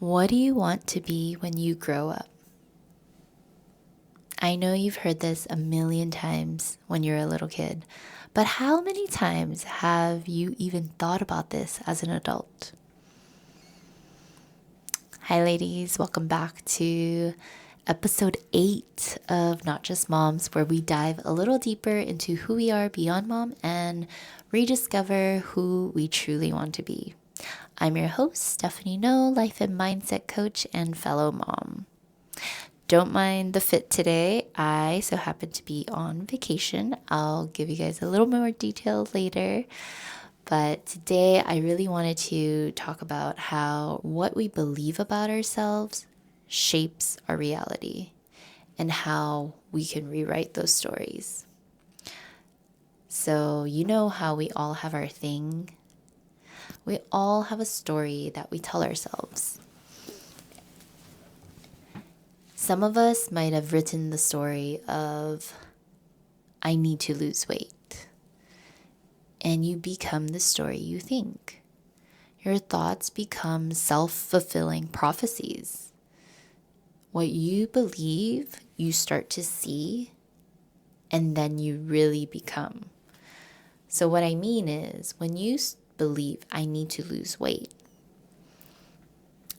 What do you want to be when you grow up? I know you've heard this a million times when you're a little kid, but how many times have you even thought about this as an adult? Hi, ladies. Welcome back to episode 8 of Not Just Moms, where we dive a little deeper into who we are beyond mom and rediscover who we truly want to be. I'm your host, Stephanie No, life and mindset coach and fellow mom. Don't mind the fit today. I so happen to be on vacation. I'll give you guys a little more detail later. But today I really wanted to talk about how what we believe about ourselves shapes our reality and how we can rewrite those stories. So, you know how we all have our thing? We all have a story that we tell ourselves. Some of us might have written the story of, I need to lose weight. And you become the story you think. Your thoughts become self-fulfilling prophecies. What you believe, you start to see, and then you really become. So what I mean is, when you believe, I need to lose weight,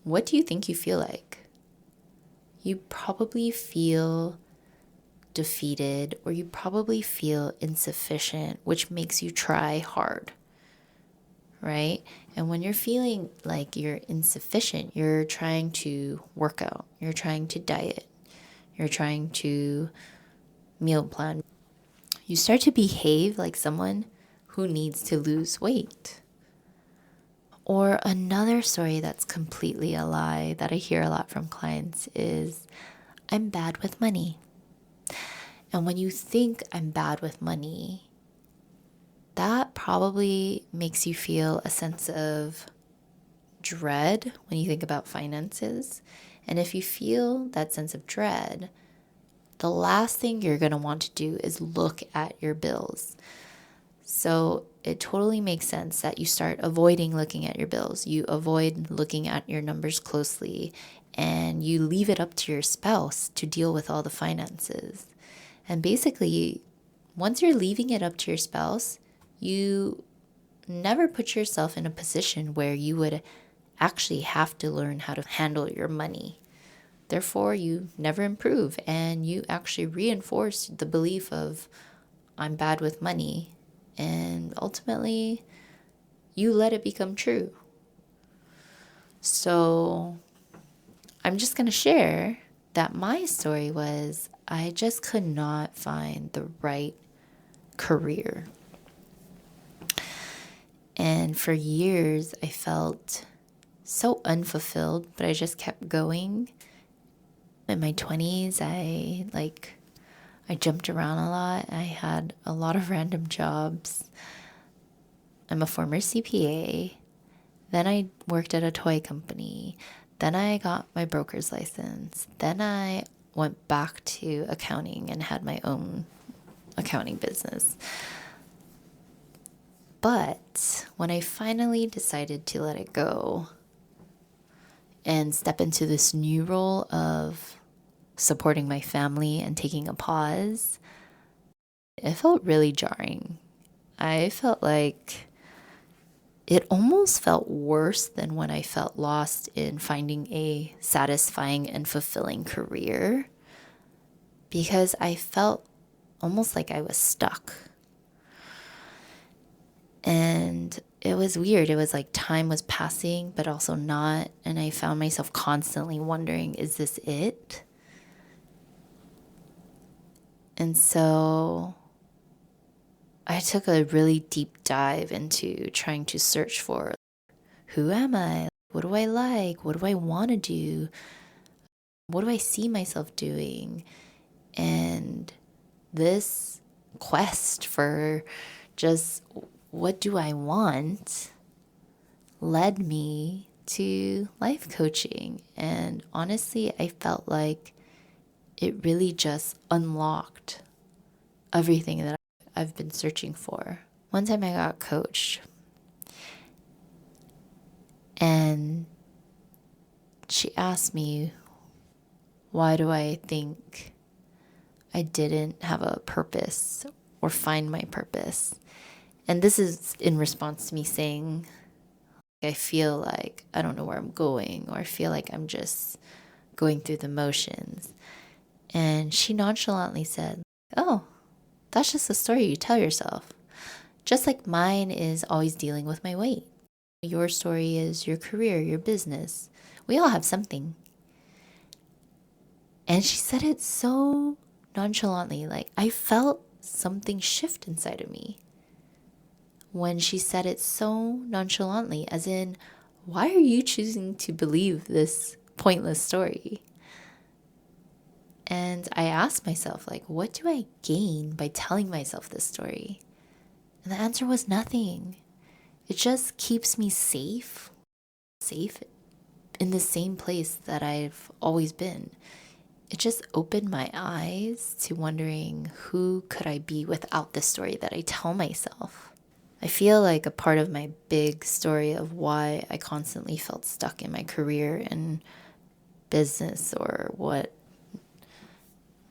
what do you think you feel like? You probably feel defeated, or you probably feel insufficient, which makes you try hard, right? And when you're feeling like you're insufficient, you're trying to work out, you're trying to diet, you're trying to meal plan. You start to behave like someone who needs to lose weight. Or another story that's completely a lie that I hear a lot from clients is, I'm bad with money. And when you think I'm bad with money, that probably makes you feel a sense of dread when you think about finances. And if you feel that sense of dread, the last thing you're going to want to do is look at your bills. So it totally makes sense that you start avoiding looking at your bills. You avoid looking at your numbers closely, and you leave it up to your spouse to deal with all the finances. And basically, once you're leaving it up to your spouse, you never put yourself in a position where you would actually have to learn how to handle your money. Therefore, you never improve, and you actually reinforce the belief of, I'm bad with money, and ultimately, you let it become true. So, I'm just going to share that my story was, I just could not find the right career. And for years, I felt so unfulfilled, but I just kept going. In my 20s, I jumped around a lot. I had a lot of random jobs. I'm a former CPA. Then I worked at a toy company. Then I got my broker's license. Then I went back to accounting and had my own accounting business. But when I finally decided to let it go and step into this new role of supporting my family and taking a pause, it felt really jarring. I felt like it almost felt worse than when I felt lost in finding a satisfying and fulfilling career, because I felt almost like I was stuck. And it was weird. It was like time was passing, but also not. And I found myself constantly wondering, is this it? And so I took a really deep dive into trying to search for, who am I? What do I like? What do I want to do? What do I see myself doing? And this quest for just what do I want led me to life coaching. And honestly, I felt like it really just unlocked everything that I've been searching for. One time I got coached, and she asked me, why do I think I didn't have a purpose or find my purpose? And this is in response to me saying, I feel like I don't know where I'm going, or I feel like I'm just going through the motions. And she nonchalantly said, oh, that's just a story you tell yourself. Just like mine is always dealing with my weight. Your story is your career, your business. We all have something. And she said it so nonchalantly, like I felt something shift inside of me when she said it so nonchalantly, as in, why are you choosing to believe this pointless story? And I asked myself, like, what do I gain by telling myself this story? And the answer was nothing. It just keeps me safe in the same place that I've always been. It just opened my eyes to wondering, who could I be without the story that I tell myself? I feel like a part of my big story of why I constantly felt stuck in my career and business or what,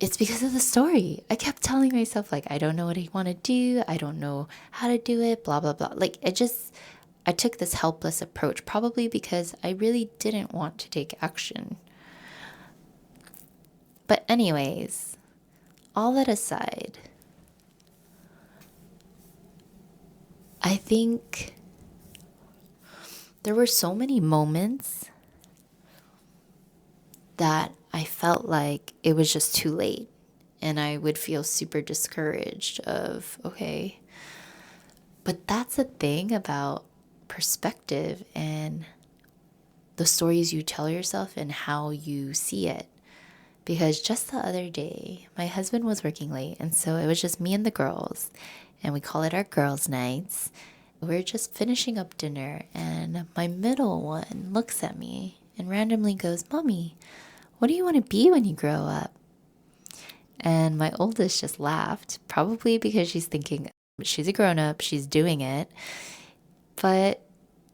it's because of the story. I kept telling myself, like, I don't know what I want to do. I don't know how to do it, blah, blah, blah. Like, I took this helpless approach, probably because I really didn't want to take action. But anyways, all that aside, I think there were so many moments that I felt like it was just too late. And I would feel super discouraged of, okay. But that's the thing about perspective and the stories you tell yourself and how you see it. Because just the other day, my husband was working late, and so it was just me and the girls, and we call it our girls' nights. We're just finishing up dinner, and my middle one looks at me and randomly goes, Mommy, what do you want to be when you grow up? And my oldest just laughed, probably because she's thinking, she's a grown-up, she's doing it. But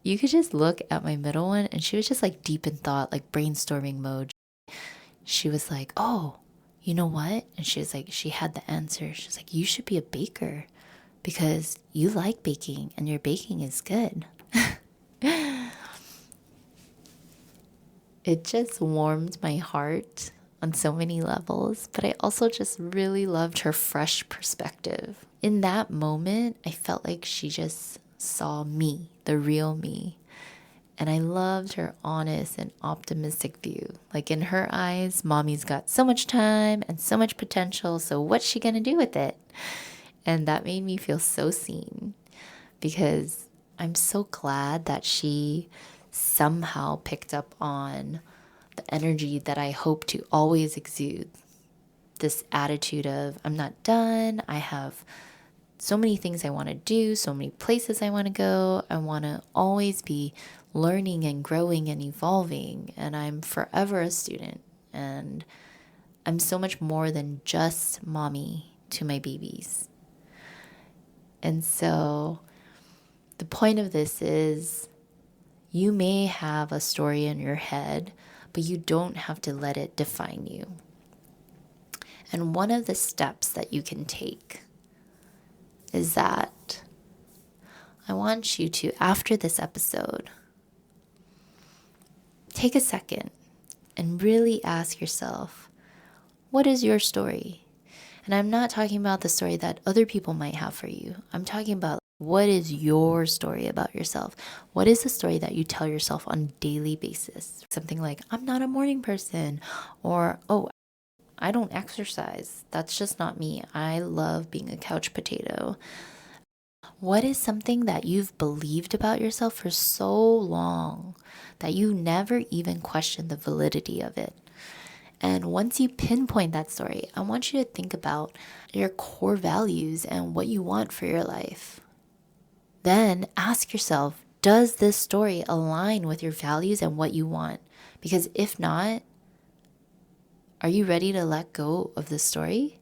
you could just look at my middle one, and she was just like deep in thought, like brainstorming mode. She was like, oh, you know what? And she was like, she had the answer. She's like, you should be a baker because you like baking and your baking is good. It just warmed my heart on so many levels, but I also just really loved her fresh perspective. In that moment, I felt like she just saw me, the real me. And I loved her honest and optimistic view. Like in her eyes, mommy's got so much time and so much potential, so what's she gonna do with it? And that made me feel so seen, because I'm so glad that she somehow picked up on the energy that I hope to always exude. This attitude of, I'm not done, I have so many things I want to do, so many places I want to go. I want to always be learning and growing and evolving, and I'm forever a student, and I'm so much more than just mommy to my babies. And so the point of this is, you may have a story in your head, but you don't have to let it define you. And one of the steps that you can take is that I want you to, after this episode, take a second and really ask yourself, what is your story? And I'm not talking about the story that other people might have for you. I'm talking about, what is your story about yourself? What is the story that you tell yourself on a daily basis? Something like, I'm not a morning person, or, oh, I don't exercise. That's just not me. I love being a couch potato. What is something that you've believed about yourself for so long that you never even questioned the validity of it? And once you pinpoint that story, I want you to think about your core values and what you want for your life. Then ask yourself, does this story align with your values and what you want? Because if not, are you ready to let go of this story?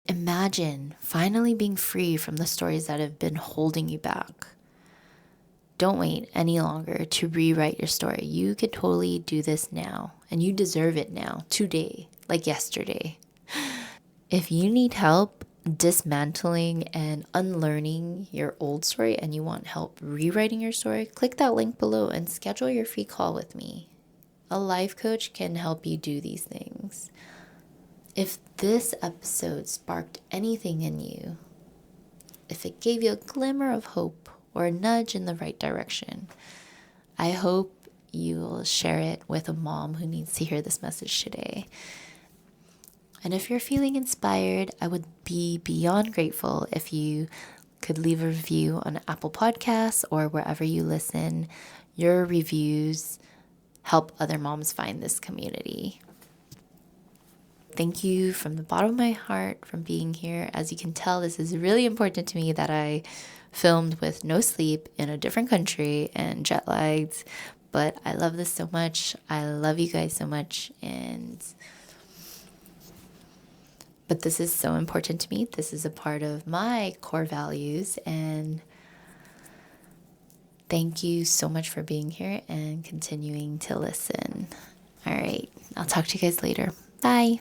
Imagine finally being free from the stories that have been holding you back. Don't wait any longer to rewrite your story. You could totally do this now, and you deserve it now, today, like yesterday. If you need help dismantling and unlearning your old story and you want help rewriting your story, click that link below and schedule your free call with me. A life coach can help you do these things. If this episode sparked anything in you, if it gave you a glimmer of hope or a nudge in the right direction, I hope you will share it with a mom who needs to hear this message today. And if you're feeling inspired, I would be beyond grateful if you could leave a review on Apple Podcasts or wherever you listen. Your reviews help other moms find this community. Thank you from the bottom of my heart for being here. As you can tell, this is really important to me that I filmed with no sleep in a different country and jet lagged. But I love this so much. I love you guys so much. But this is so important to me. This is a part of my core values. And thank you so much for being here and continuing to listen. All right. I'll talk to you guys later. Bye.